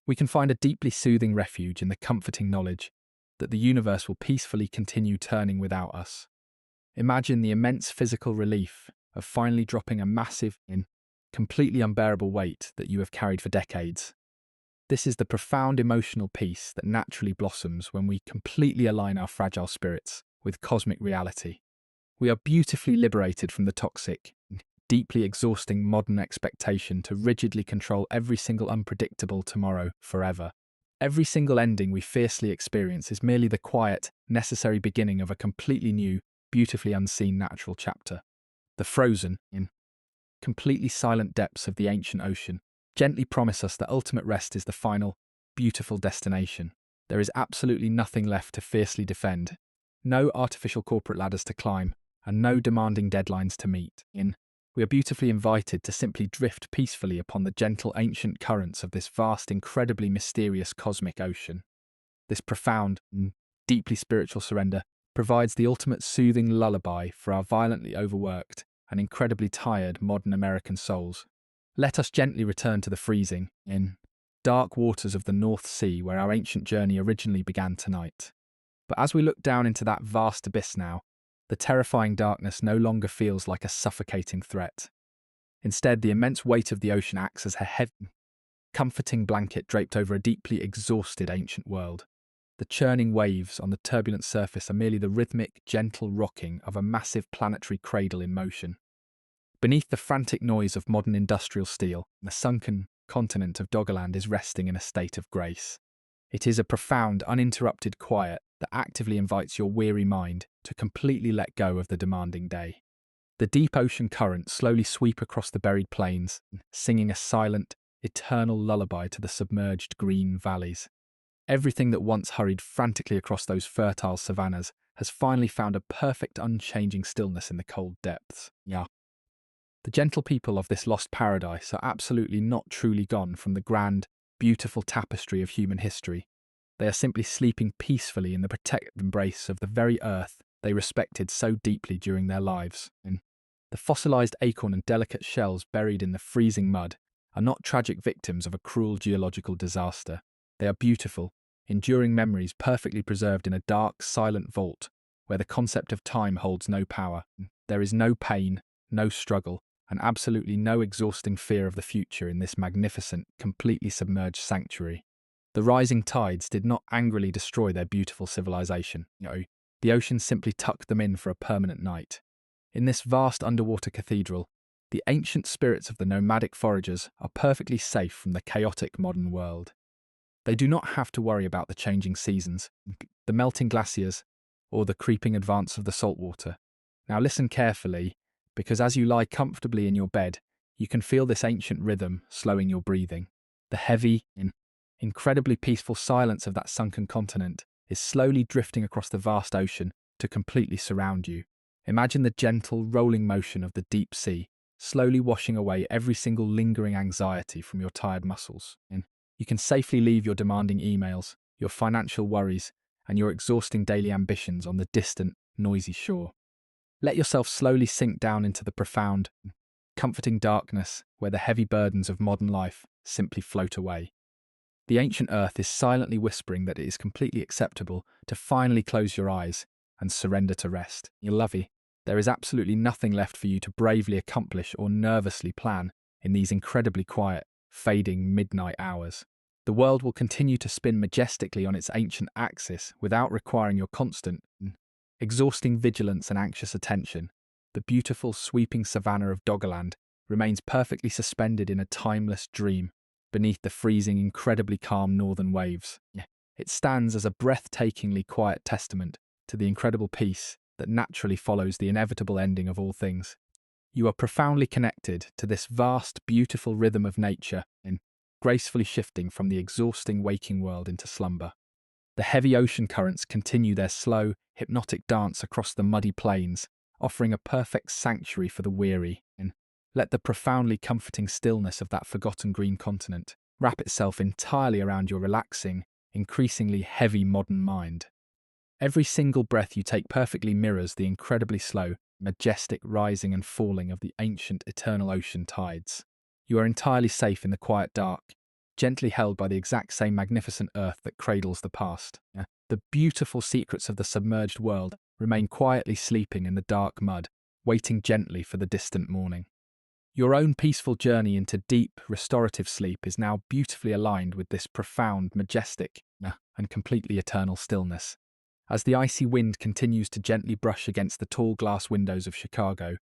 Speaker 1: We can find a deeply soothing refuge in the comforting knowledge that the universe will peacefully continue turning without us. Imagine the immense physical relief of finally dropping a massive, completely unbearable weight that you have carried for decades. This is the profound emotional peace that naturally blossoms when we completely align our fragile spirits with cosmic reality. We are beautifully liberated from the toxic, deeply exhausting modern expectation to rigidly control every single unpredictable tomorrow forever. Every single ending we fiercely experience is merely the quiet, necessary beginning of a completely new, beautifully unseen natural chapter. The frozen, completely silent depths of the ancient ocean gently promise us that ultimate rest is the final, beautiful destination. There is absolutely nothing left to fiercely defend, no artificial corporate ladders to climb, and no demanding deadlines to meet. We are beautifully invited to simply drift peacefully upon the gentle ancient currents of this vast, incredibly mysterious cosmic ocean. This profound, deeply spiritual surrender provides the ultimate soothing lullaby for our violently overworked and incredibly tired modern American souls. Let us gently return to the freezing, dark waters of the North Sea where our ancient journey originally began tonight. But as we look down into that vast abyss now, the terrifying darkness no longer feels like a suffocating threat. Instead, the immense weight of the ocean acts as a heavy, comforting blanket draped over a deeply exhausted ancient world. The churning waves on the turbulent surface are merely the rhythmic, gentle rocking of a massive planetary cradle in motion. Beneath the frantic noise of modern industrial steel, the sunken continent of Doggerland is resting in a state of grace. It is a profound, uninterrupted quiet that actively invites your weary mind to completely let go of the demanding day. The deep ocean currents slowly sweep across the buried plains, singing a silent, eternal lullaby to the submerged green valleys. Everything that once hurried frantically across those fertile savannas has finally found a perfect, unchanging stillness in the cold depths. The gentle people of this lost paradise are absolutely not truly gone from the grand, beautiful tapestry of human history. They are simply sleeping peacefully in the protective embrace of the very earth they respected so deeply during their lives. The fossilized acorn and delicate shells buried in the freezing mud are not tragic victims of a cruel geological disaster. They are beautiful, enduring memories perfectly preserved in a dark, silent vault where the concept of time holds no power. There is no pain, no struggle, and absolutely no exhausting fear of the future in this magnificent, completely submerged sanctuary. The rising tides did not angrily destroy their beautiful civilization. The ocean simply tucked them in for a permanent night. In this vast underwater cathedral, the ancient spirits of the nomadic foragers are perfectly safe from the chaotic modern world. They do not have to worry about the changing seasons, the melting glaciers, or the creeping advance of the saltwater. Now listen carefully, because as you lie comfortably in your bed, you can feel this ancient rhythm slowing your breathing. The heavy, incredibly peaceful silence of that sunken continent is slowly drifting across the vast ocean to completely surround you. Imagine the gentle, rolling motion of the deep sea, slowly washing away every single lingering anxiety from your tired muscles. You can safely leave your demanding emails, your financial worries, and your exhausting daily ambitions on the distant, noisy shore. Let yourself slowly sink down into the profound, comforting darkness where the heavy burdens of modern life simply float away. The ancient earth is silently whispering that it is completely acceptable to finally close your eyes and surrender to rest. Lovey, there is absolutely nothing left for you to bravely accomplish or nervously plan in these incredibly quiet, fading midnight hours. The world will continue to spin majestically on its ancient axis without requiring your constant, exhausting vigilance and anxious attention. The beautiful, sweeping savanna of Doggerland remains perfectly suspended in a timeless dream beneath the freezing, incredibly calm northern waves. It stands as a breathtakingly quiet testament to the incredible peace that naturally follows the inevitable ending of all things. You are profoundly connected to this vast, beautiful rhythm of nature, gracefully shifting from the exhausting waking world into slumber. The heavy ocean currents continue their slow, hypnotic dance across the muddy plains, offering a perfect sanctuary for the weary. And let the profoundly comforting stillness of that forgotten green continent wrap itself entirely around your relaxing, increasingly heavy modern mind. Every single breath you take perfectly mirrors the incredibly slow, majestic rising and falling of the ancient eternal ocean tides. You are entirely safe in the quiet dark, gently held by the exact same magnificent earth that cradles the past. The beautiful secrets of the submerged world remain quietly sleeping in the dark mud, waiting gently for the distant morning. Your own peaceful journey into deep, restorative sleep is now beautifully aligned with this profound, majestic, and completely eternal stillness. As the icy wind continues to gently brush against the tall glass windows of Chicago,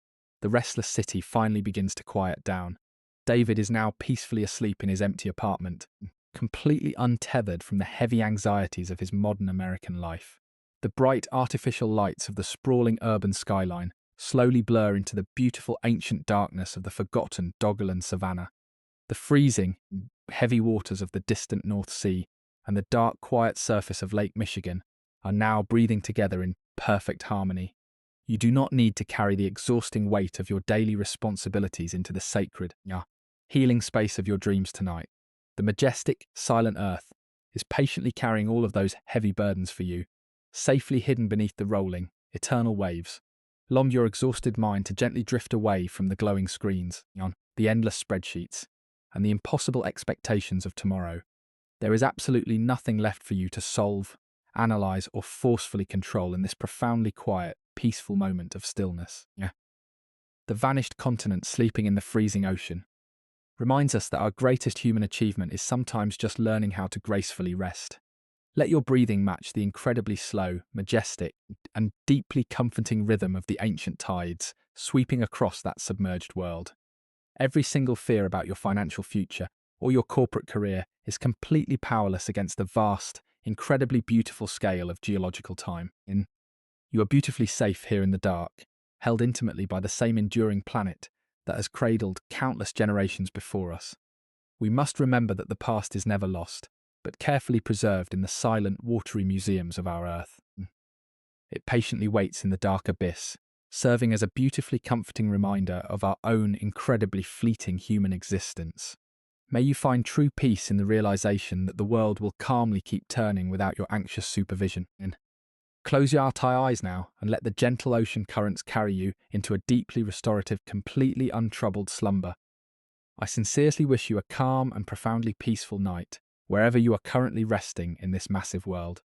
Speaker 1: the restless city finally begins to quiet down. David is now peacefully asleep in his empty apartment, completely untethered from the heavy anxieties of his modern American life. The bright artificial lights of the sprawling urban skyline slowly blur into the beautiful ancient darkness of the forgotten Doggerland savanna. The freezing, heavy waters of the distant North Sea and the dark, quiet surface of Lake Michigan are now breathing together in perfect harmony. You do not need to carry the exhausting weight of your daily responsibilities into the sacred, healing space of your dreams tonight. The majestic, silent earth is patiently carrying all of those heavy burdens for you, safely hidden beneath the rolling, eternal waves. Allow your exhausted mind to gently drift away from the glowing screens, the endless spreadsheets, and the impossible expectations of tomorrow. There is absolutely nothing left for you to solve, analyze, or forcefully control in this profoundly quiet, peaceful moment of stillness. The vanished continent sleeping in the freezing ocean reminds us that our greatest human achievement is sometimes just learning how to gracefully rest. Let your breathing match the incredibly slow, majestic, and deeply comforting rhythm of the ancient tides sweeping across that submerged world. Every single fear about your financial future or your corporate career is completely powerless against the vast, incredibly beautiful scale of geological time. You are beautifully safe here in the dark, held intimately by the same enduring planet that has cradled countless generations before us. We must remember that the past is never lost, but carefully preserved in the silent, watery museums of our Earth. It patiently waits in the dark abyss, serving as a beautifully comforting reminder of our own incredibly fleeting human existence. May you find true peace in the realization that the world will calmly keep turning without your anxious supervision. Close your eyes now and let the gentle ocean currents carry you into a deeply restorative, completely untroubled slumber. I sincerely wish you a calm and profoundly peaceful night, wherever you are currently resting in this massive world.